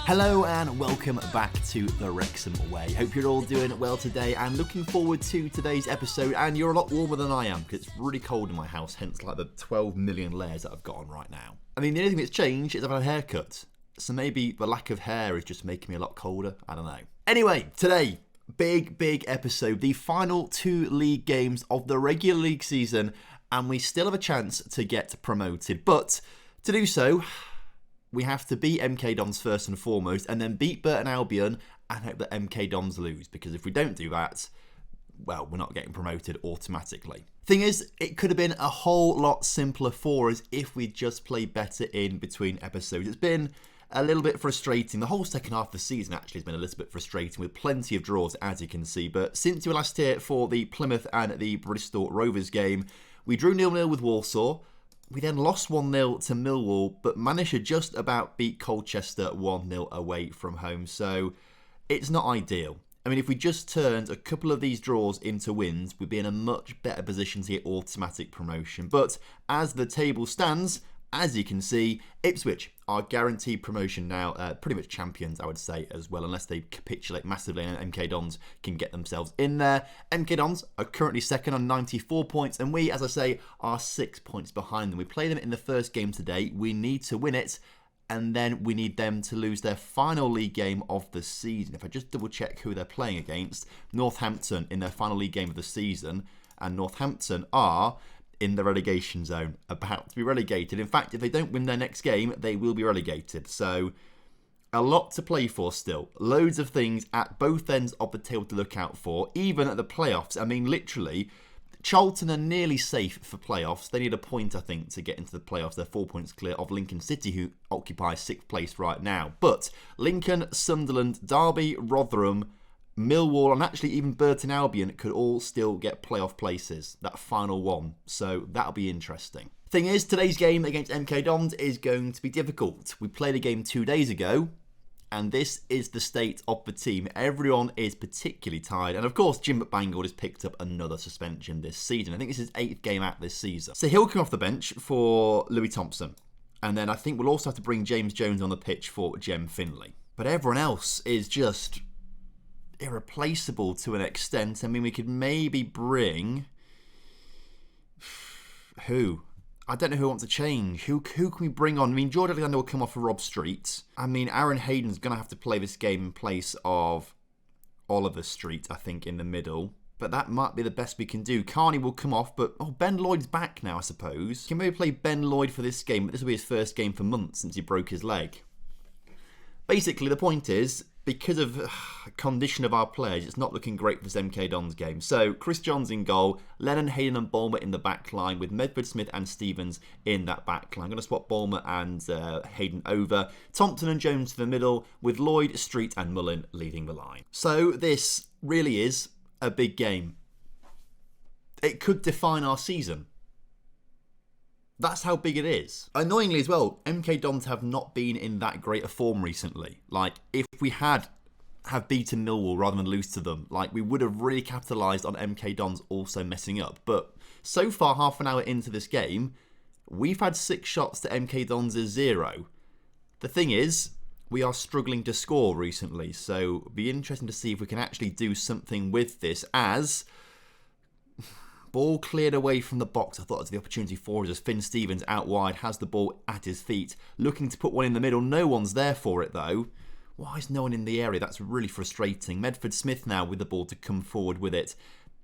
Hello and welcome back to the Wrexham Way. Hope you're all doing well today and looking forward to today's episode. And you're a lot warmer than I am because it's really cold in my house, hence like the 12 million layers that I've got on right now. I mean, the only thing that's changed is I've had a haircut. So maybe the lack of hair is just making me a lot colder. I don't know. Anyway, today, big episode. The final two league games of the regular league season. And we still have a chance to get promoted. But to do so, we have to beat MK Dons first and foremost, and then beat Burton Albion and hope that MK Dons lose. Because if we don't do that, well, we're not getting promoted automatically. Thing is, it could have been a whole lot simpler for us if we'd just played better in between episodes. It's been a little bit frustrating. The whole second half of the season actually has been a little bit frustrating with plenty of draws, as you can see. But since you were last here for the Plymouth and the Bristol Rovers game, we drew 0-0 with Walsall. We then lost 1-0 to Millwall, but managed to just about beat Colchester 1-0 away from home. So it's not ideal. I mean, if we just turned a couple of these draws into wins, we'd be in a much better position to get automatic promotion. But as the table stands, as you can see, Ipswich are guaranteed promotion now. Pretty much champions, I would say, as well, unless they capitulate massively and MK Dons can get themselves in there. MK Dons are currently second on 94 points, and we, as I say, are 6 points behind them. We play them in the first game today. We need to win it, and then we need them to lose their final league game of the season. If I just double check who they're playing against, Northampton in their final league game of the season, and Northampton are in the relegation zone, about to be relegated. In fact, if they don't win their next game, they will be relegated. So a lot to play for still. Loads of things at both ends of the table to look out for, even at the playoffs. I mean, literally, Charlton are nearly safe for playoffs. They need a point, I think, to get into the playoffs. They're 4 points clear of Lincoln City, who occupy 6th place right now. But Lincoln, Sunderland, Derby, Rotherham, Millwall and actually even Burton Albion could all still get playoff places, that final one. So that'll be interesting. Thing is, today's game against MK Dons is going to be difficult. We played a game 2 days ago, and this is the state of the team. Everyone is particularly tired. And of course, Jim McBangle has picked up another suspension this season. I think this is his 8th game out this season. So he'll come off the bench for Louis Thompson. And then I think we'll also have to bring James Jones on the pitch for Jem Finley. But everyone else is just irreplaceable to an extent. I mean, we could maybe bring who? I don't know who wants to change. Who can we bring on? I mean, Jordan Alexander will come off for Rob Street. I mean, Aaron Hayden's going to have to play this game in place of Oliver Street, I think, in the middle. But that might be the best we can do. Carney will come off, but Ben Lloyd's back now, I suppose. Can maybe play Ben Lloyd for this game? But this will be his first game for months since he broke his leg. Basically, the point is, because of condition of our players, it's not looking great for this MK Dons game. So, Chris Johns in goal, Lennon, Hayden and Bulmer in the back line, with Medford, Smith and Stevens in that back line. I'm going to swap Bulmer and Hayden over. Thompson and Jones to the middle, with Lloyd, Street and Mullen leading the line. So, this really is a big game. It could define our season. That's how big it is. Annoyingly as well, MK Dons have not been in that great a form recently. Like, if we have beaten Millwall rather than lose to them, like, we would have really capitalised on MK Dons also messing up. But so far, half an hour into this game, we've had 6 shots to MK Dons' 0. The thing is, we are struggling to score recently, so it'll be interesting to see if we can actually do something with this as ball cleared away from the box. I thought it was the opportunity for us as Finn Stevens out wide has the ball at his feet, looking to put one in the middle. No one's there for it though. Why is no one in the area? That's really frustrating. Medford Smith now with the ball to come forward with it.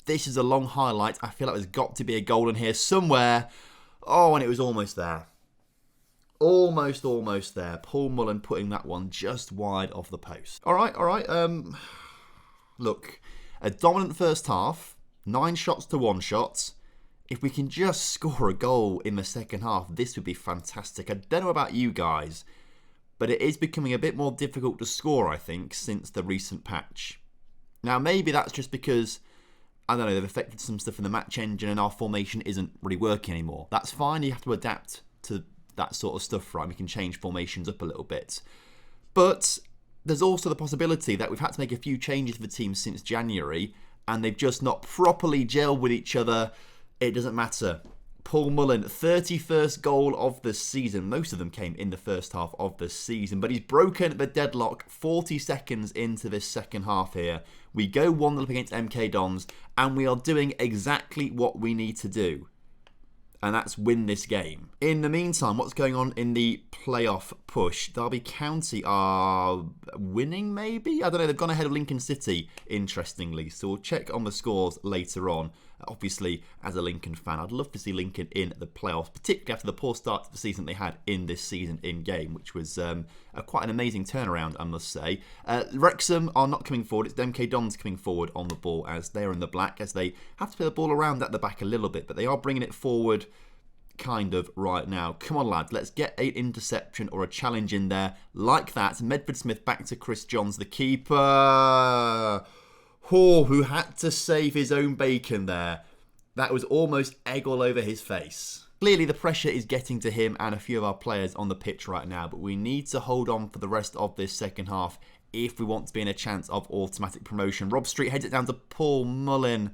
This is a long highlight. I feel like there's got to be a goal in here somewhere. Oh, and it was almost there. Almost there. Paul Mullen putting that one just wide of the post. All right. Look, a dominant first half. 9 shots to 1 shot. If we can just score a goal in the second half, this would be fantastic. I don't know about you guys, but it is becoming a bit more difficult to score, I think, since the recent patch. Now, maybe that's just because, I don't know, they've affected some stuff in the match engine and our formation isn't really working anymore. That's fine. You have to adapt to that sort of stuff, right? We can change formations up a little bit. But there's also the possibility that we've had to make a few changes for the team since January, and they've just not properly gelled with each other. It doesn't matter. Paul Mullen, 31st goal of the season. Most of them came in the first half of the season, but he's broken the deadlock 40 seconds into this second half here. We go 1-0 against MK Dons, and we are doing exactly what we need to do, and that's win this game. In the meantime, what's going on in the playoff push? Derby County are winning, maybe? I don't know, they've gone ahead of Lincoln City, interestingly, so we'll check on the scores later on. Obviously, as a Lincoln fan, I'd love to see Lincoln in the playoffs, particularly after the poor start to the season they had in this season in-game, which was quite an amazing turnaround, I must say. Wrexham are not coming forward. It's MK Dons coming forward on the ball as they're in the black, as they have to play the ball around at the back a little bit, but they are bringing it forward kind of right now. Come on, lads, let's get an interception or a challenge in there. Like that, Medford Smith back to Chris Johns, the keeper. Who had to save his own bacon there. That was almost egg all over his face. Clearly the pressure is getting to him and a few of our players on the pitch right now, but we need to hold on for the rest of this second half if we want to be in a chance of automatic promotion. Rob Street heads it down to Paul Mullen,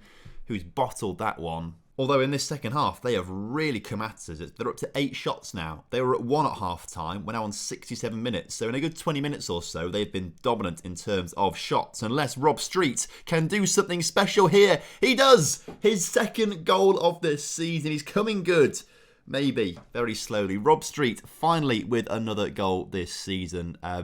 who's bottled that one. Although in this second half, they have really come at us. They're up to 8 shots now. They were at 1 at half-time. We're now on 67 minutes. So in a good 20 minutes or so, they've been dominant in terms of shots. Unless Rob Street can do something special here. He does! His second goal of this season. He's coming good. Maybe. Very slowly. Rob Street finally with another goal this season. I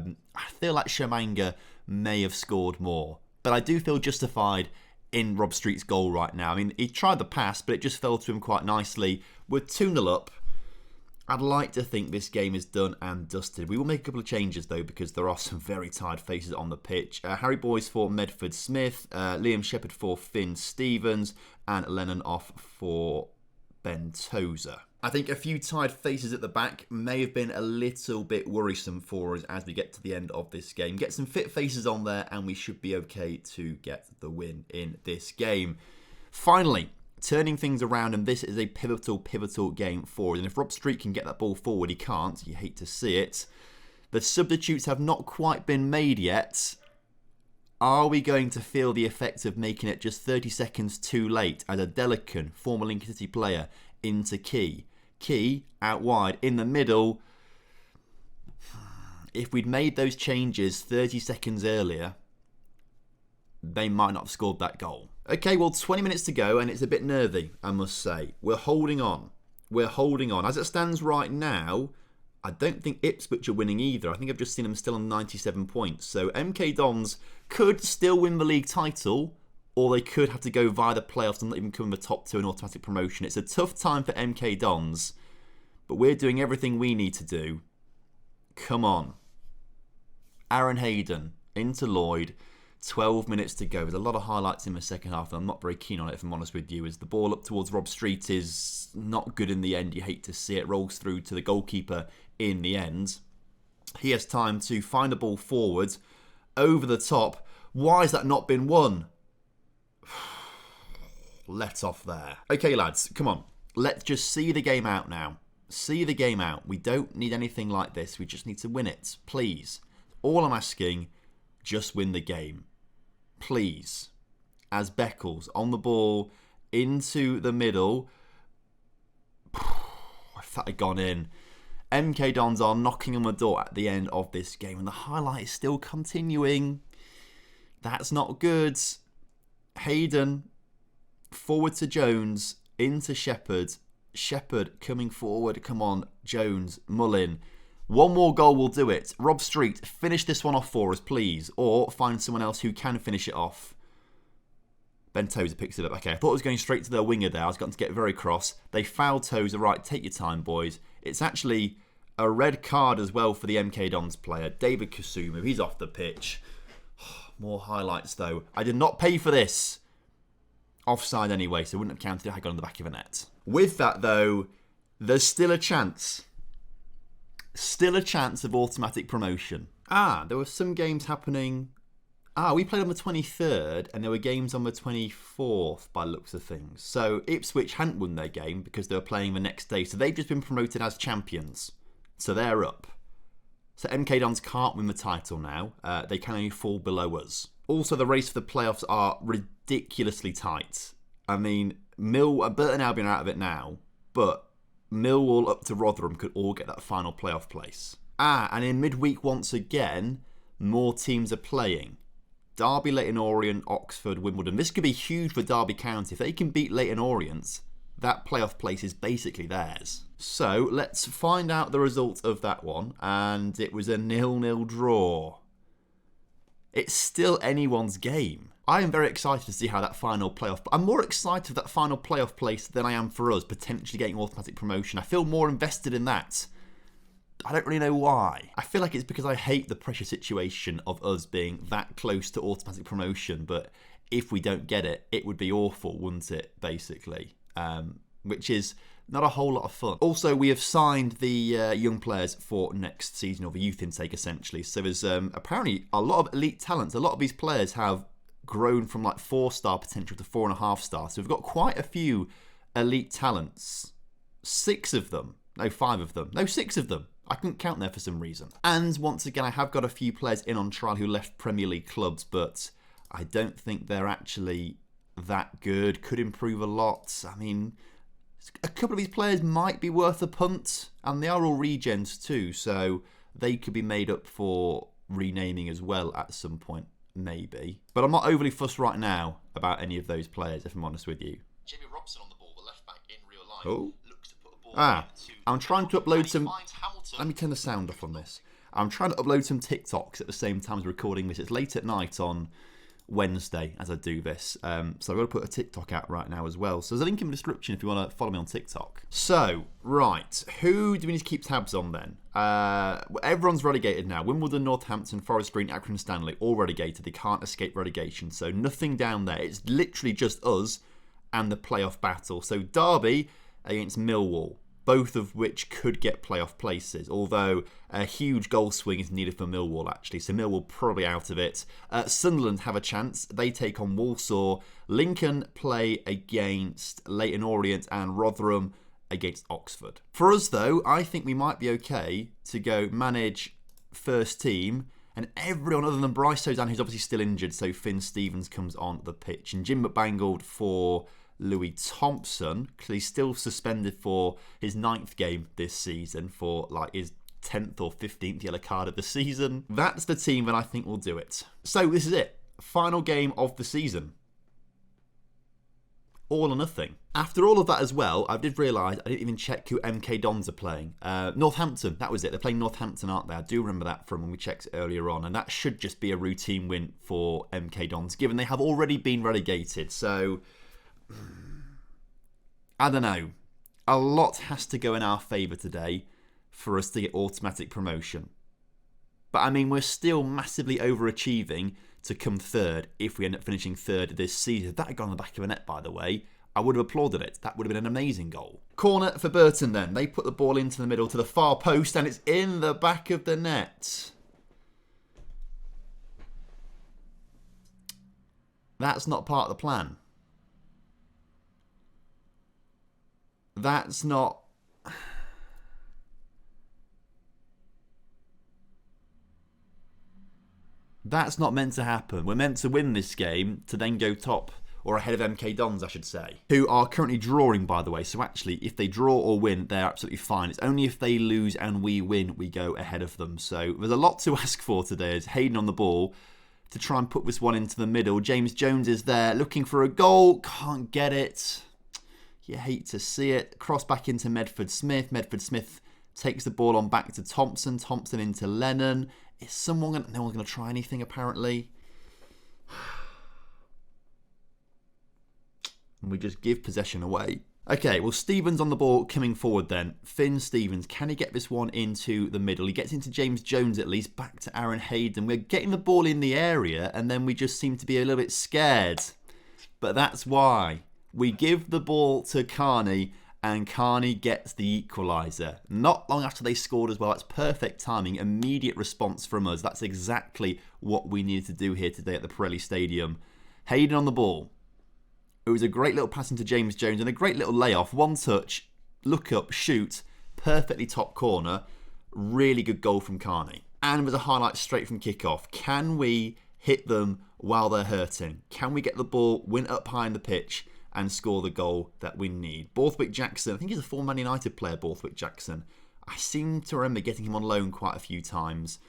feel like Shamanga may have scored more. But I do feel justified in Rob Street's goal right now. I mean, he tried the pass, but it just fell to him quite nicely. We're 2-0 up. I'd like to think this game is done and dusted. We will make a couple of changes, though, because there are some very tired faces on the pitch. Harry Boyce for Medford Smith, Liam Shepherd for Finn Stevens, and Lennon off for Ben Tozer. I think a few tired faces at the back may have been a little bit worrisome for us as we get to the end of this game. Get some fit faces on there and we should be okay to get the win in this game. Finally, turning things around, and this is a pivotal game for us. And if Rob Street can get that ball forward, he can't. You hate to see it. The substitutes have not quite been made yet. Are we going to feel the effect of making it just 30 seconds too late as a Delican, former Lincoln City player, into Key? Key out wide in the middle. If we'd made those changes 30 seconds earlier, they might not have scored that goal. Okay, well, 20 minutes to go and it's a bit nervy, I must say. We're holding on. As it stands right now, I don't think Ipswich are winning either. I think I've just seen them still on 97 points. So MK Dons could still win the league title, or they could have to go via the playoffs and not even come in the top 2 in automatic promotion. It's a tough time for MK Dons, but we're doing everything we need to do. Come on. Aaron Hayden into Lloyd. 12 minutes to go. There's a lot of highlights in the second half, and I'm not very keen on it, if I'm honest with you, as the ball up towards Rob Street is not good in the end. You hate to see it. Rolls through to the goalkeeper in the end. He has time to find a ball forward, over the top. Why has that not been won? Let off there. Okay, lads, come on. Let's just see the game out now. See the game out. We don't need anything like this. We just need to win it. Please. All I'm asking, just win the game. Please. As Beckles on the ball into the middle. If that had gone in. MK Dons are knocking on the door at the end of this game, and the highlight is still continuing. That's not good. Hayden forward to Jones, into Shepherd. Shepherd coming forward. Come on, Jones, Mullin. One more goal will do it. Rob Street, finish this one off for us, please. Or find someone else who can finish it off. Ben Tozer picks it up. Okay, I thought it was going straight to their winger there. I was going to get very cross. They fouled Tozer. Right, take your time, boys. It's actually a red card as well for the MK Dons player. David Kasumu, he's off the pitch. More highlights, though. I did not pay for this. Offside anyway, so it wouldn't have counted if I got on the back of a net. With that, though, there's still a chance. Still a chance of automatic promotion. There were some games happening. We played on the 23rd, and there were games on the 24th by the looks of things. So Ipswich hadn't won their game because they were playing the next day. So they've just been promoted as champions. So they're up. So MK Dons can't win the title now. They can only fall below us. Also, the race for the playoffs are ridiculously tight. I mean, Burton Albion are out of it now. But Millwall up to Rotherham could all get that final playoff place. And in midweek once again, more teams are playing. Derby, Leyton Orient, Oxford, Wimbledon. This could be huge for Derby County. If they can beat Leyton Orient, that playoff place is basically theirs. So let's find out the result of that one. And it was a 0-0 draw. It's still anyone's game. I am very excited to see how that final playoff... I'm more excited for that final playoff place than I am for us potentially getting automatic promotion. I feel more invested in that. I don't really know why. I feel like it's because I hate the pressure situation of us being that close to automatic promotion, but if we don't get it, it would be awful, wouldn't it, basically? Which is not a whole lot of fun. Also, we have signed the young players for next season, or the youth intake, essentially. So there's apparently a lot of elite talents. A lot of these players have grown from like 4-star potential to 4.5-star. So we've got quite a few elite talents. 6 of them. No, 5 of them. No, 6 of them. I couldn't count there for some reason. And once again, I have got a few players in on trial who left Premier League clubs, but I don't think they're actually that good. Could improve a lot. I mean, a couple of these players might be worth a punt, and they are all regens too, so they could be made up for renaming as well at some point, maybe. But I'm not overly fussed right now about any of those players, if I'm honest with you. Jimmy Robson on the ball, the left back in real life. Oh. Looks to put a ball I'm trying to upload some... Hamilton. Let me turn the sound off on this. I'm trying to upload some TikToks at the same time as recording this. It's late at night on Wednesday as I do this. So I've got to put a TikTok out right now as well. So there's a link in the description if you want to follow me on TikTok. So, right. Who do we need to keep tabs on then? Everyone's relegated now. Wimbledon, Northampton, Forest Green, Accrington Stanley, all relegated. They can't escape relegation. So nothing down there. It's literally just us and the playoff battle. So Derby against Millwall, both of which could get playoff places, although a huge goal swing is needed for Millwall, actually, so Millwall probably out of it. Sunderland have a chance. They take on Walsall. Lincoln play against Leyton Orient, and Rotherham against Oxford. For us, though, I think we might be okay to go manage first team, and everyone other than Bryce Ozan, who's obviously still injured, so Finn Stevens comes on the pitch, and Jim McBangled for Louis Thompson, because he's still suspended for his 9th game this season for like his 10th or 15th yellow card of the season. That's the team that I think will do it. So this is it. Final game of the season. All or nothing. After all of that as well, I did realise I didn't even check who MK Dons are playing. Northampton, that was it. They're playing Northampton, aren't they? I do remember that from when we checked earlier on. And that should just be a routine win for MK Dons, given they have already been relegated. So I don't know. A lot has to go in our favour today for us to get automatic promotion. But I mean, we're still massively overachieving to come third if we end up finishing third this season. If that had gone on the back of a net, by the way, I would have applauded it. That would have been an amazing goal. Corner for Burton then. They put the ball into the middle to the far post, and it's in the back of the net. That's not part of the plan. That's not... That's not meant to happen. We're meant to win this game to then go top, or ahead of MK Dons, I should say, who are currently drawing, by the way. So actually, if they draw or win, they're absolutely fine. It's only if they lose and we win, we go ahead of them. So there's a lot to ask for today. As Hayden on the ball to try and put this one into the middle. James Jones is there looking for a goal. Can't get it. You hate to see it. Cross back into Medford Smith. Medford Smith takes the ball on back to Thompson. Thompson into Lennon. Is someone gonna... No one's going to try anything, apparently. And we just give possession away. Okay, well, Stevens on the ball coming forward then. Finn Stevens, can he get this one into the middle? He gets into James Jones at least, back to Aaron Hayden. We're getting the ball in the area, and then we just seem to be a little bit scared. But that's why. We give the ball to Carney, and Carney gets the equaliser. Not long after they scored as well. That's perfect timing. Immediate response from us. That's exactly what we needed to do here today at the Pirelli Stadium. Hayden on the ball. It was a great little pass into James Jones and a great little layoff. One touch, look up, shoot. Perfectly top corner. Really good goal from Carney. And it was a highlight straight from kickoff. Can we hit them while they're hurting? Can we get the ball, win up high in the pitch, and score the goal that we need. Borthwick Jackson, I think he's a former Man United player, Borthwick Jackson. I seem to remember getting him on loan quite a few times.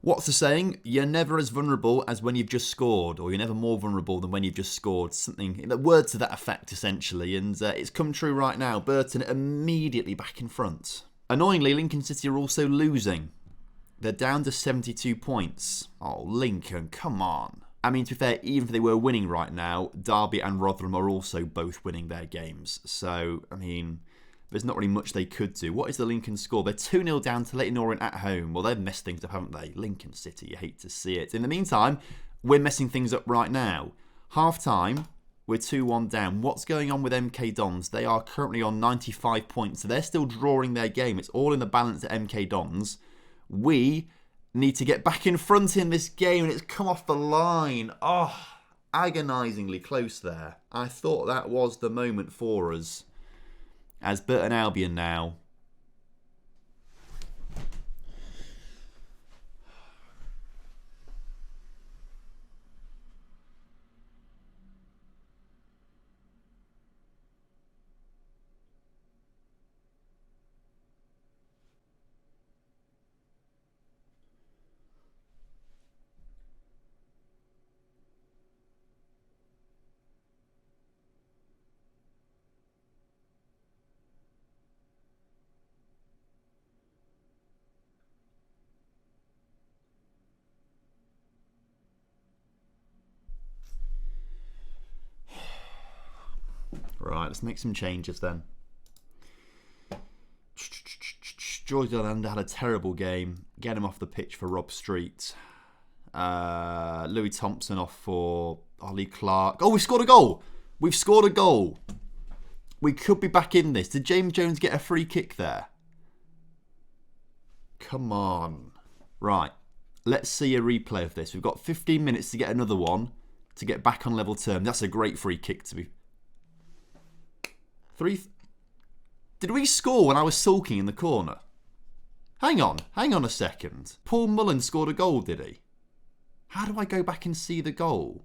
What's the saying? You're never as vulnerable as when you've just scored, or you're never more vulnerable than when you've just scored. Something, the word to that effect, essentially. And it's come true right now. Burton immediately back in front. Annoyingly, Lincoln City are also losing. They're down to 72 points. Oh, Lincoln, come on. I mean, to be fair, even if they were winning right now, Derby and Rotherham are also both winning their games. So, I mean, there's not really much they could do. What is the Lincoln score? They're 2-0 down to Leyton Orient at home. Well, they've messed things up, haven't they? Lincoln City, you hate to see it. In the meantime, we're messing things up right now. Half-time, we're 2-1 down. What's going on with MK Dons? They are currently on 95 points, so they're still drawing their game. It's all in the balance at MK Dons. We need to get back in front in this game, and it's come off the line. Oh, agonisingly close there. I thought that was the moment for us. As Burton Albion now. Right, let's make some changes then. George Delander had a terrible game. Get him off the pitch for Rob Street. Louis Thompson off for Ollie Clark. Oh, we scored a goal! We've scored a goal. We could be back in this. Did James Jones get a free kick there? Come on. Right, let's see a replay of this. We've got 15 minutes to get another one to get back on level terms. That's a great free kick to be... Did we score when I was sulking in the corner? Hang on a second. Paul Mullen scored a goal, did he? How do I go back and see the goal?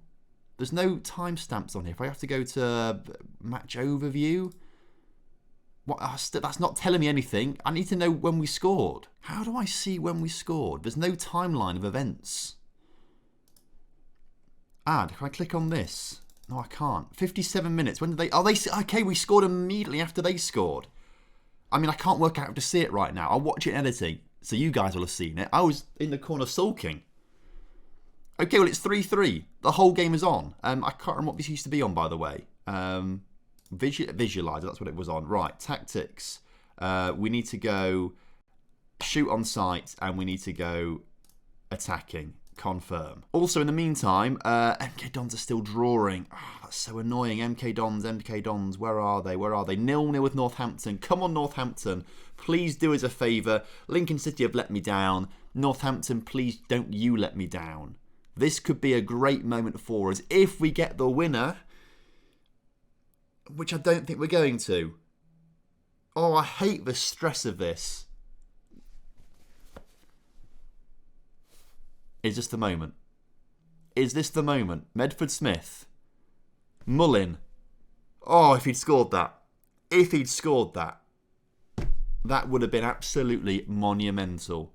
There's no timestamps on here. If I have to go to match overview... What? That's not telling me anything. I need to know when we scored. How do I see when we scored? There's no timeline of events. Add. Can I click on this? No, I can't. 57 minutes. When did they... Oh, okay, we scored immediately after they scored. I mean, I can't work out how to see it right now. I'll watch it in editing, so you guys will have seen it. I was in the corner sulking. Okay, well, it's 3-3. The whole game is on. I can't remember what this used to be on, by the way. Visualizer, that's what it was on. Right, tactics. We need to go shoot on sight, and we need to go attacking. Confirm. Also, in the meantime, MK Dons are still drawing. Oh, that's so annoying. MK Dons, where are they? 0-0 with Northampton. Come on, Northampton. Please do us a favour. Lincoln City have let me down. Northampton, please don't you let me down. This could be a great moment for us if we get the winner, which I don't think we're going to. Oh, I hate the stress of this. Is this the moment? Is this the moment? Medford Smith. Mullin. Oh, if he'd scored that. That would have been absolutely monumental.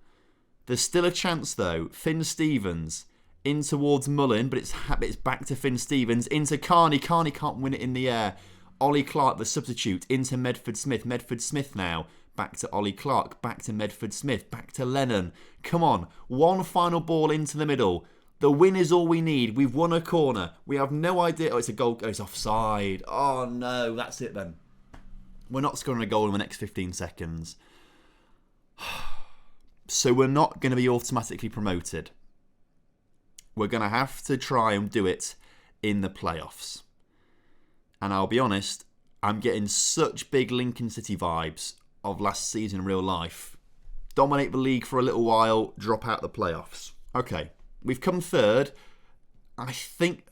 There's still a chance though. Finn Stevens in towards Mullin, but it's back to Finn Stevens. Into Carney. Carney can't win it in the air. Ollie Clark, the substitute, into Medford Smith. Medford Smith now. Back to Ollie Clark, back to Medford Smith, back to Lennon. Come on, one final ball into the middle. The win is all we need. We've won a corner. We have no idea. Oh, it's a goal. Oh, it's offside. Oh, no, that's it then. We're not scoring a goal in the next 15 seconds. So we're not going to be automatically promoted. We're going to have to try and do it in the playoffs. And I'll be honest, I'm getting such big Lincoln City vibes of last season in real life. Dominate the league for a little while, drop out the playoffs. Okay, we've come third. I think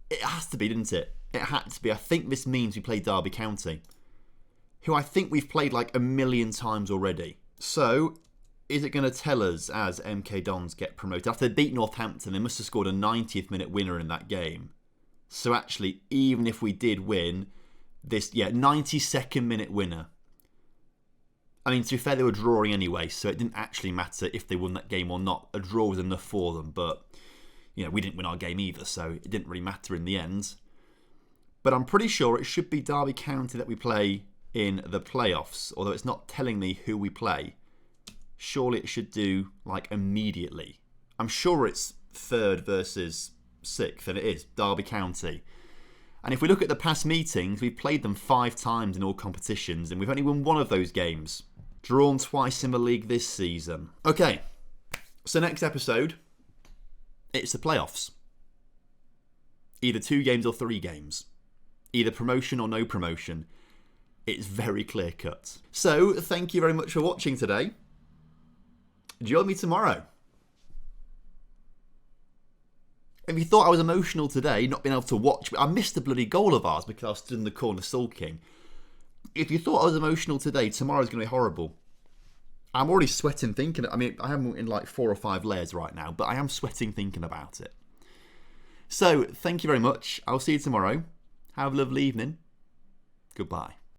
it has to be, didn't it? It had to be. I think this means we play Derby County, who I think we've played like 1 million times already. So is it going to tell us as MK Dons get promoted? After they beat Northampton, they must have scored a 90th minute winner in that game. So actually, even if we did win, 92nd minute winner. I mean, to be fair, they were drawing anyway, so it didn't actually matter if they won that game or not. A draw was enough for them, but we didn't win our game either, so it didn't really matter in the end. But I'm pretty sure it should be Derby County that we play in the playoffs, although it's not telling me who we play. Surely it should do, immediately. I'm sure it's 3rd versus 6th, and it is Derby County. And if we look at the past meetings, we've played them 5 times in all competitions, and we've only won one of those games. Drawn twice in the league this season. Okay, so next episode, it's the playoffs. Either 2 games or 3 games. Either promotion or no promotion. It's very clear cut. So, thank you very much for watching today. Join me tomorrow. If you thought I was emotional today, not being able to watch, I missed a bloody goal of ours because I was stood in the corner sulking. If you thought I was emotional today, tomorrow's going to be horrible. I'm already sweating thinking. I mean, I am in 4 or 5 layers right now, but I am sweating thinking about it. So, thank you very much. I'll see you tomorrow. Have a lovely evening. Goodbye.